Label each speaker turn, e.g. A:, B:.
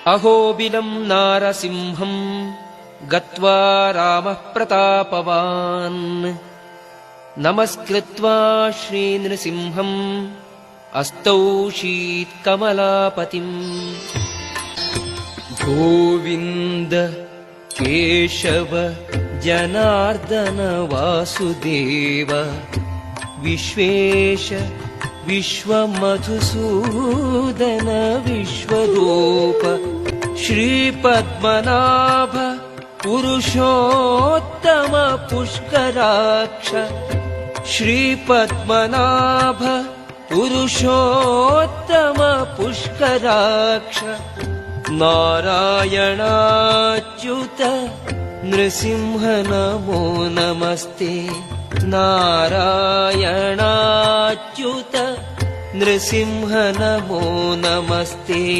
A: अहोबिलं नारसिंहं गत्वा रामः प्रतापवान् नमस्कृत्वा श्रीनृसिंहम् अस्तौषीत् कमलापतिम्। गोविन्द केशव जनार्दन वासुदेव विश्वेश विश्वमधुसूदन विश्वरूप श्रीपद्मनाभ पुरुषोत्तम पुष्कराक्ष श्रीपद्मनाभ पुरुषोत्तम पुष्कराक्ष नारायणाच्युत नृसिंह नमो नमस्ते। नारायणाच्युत नृसिंह नमो नमस्ते।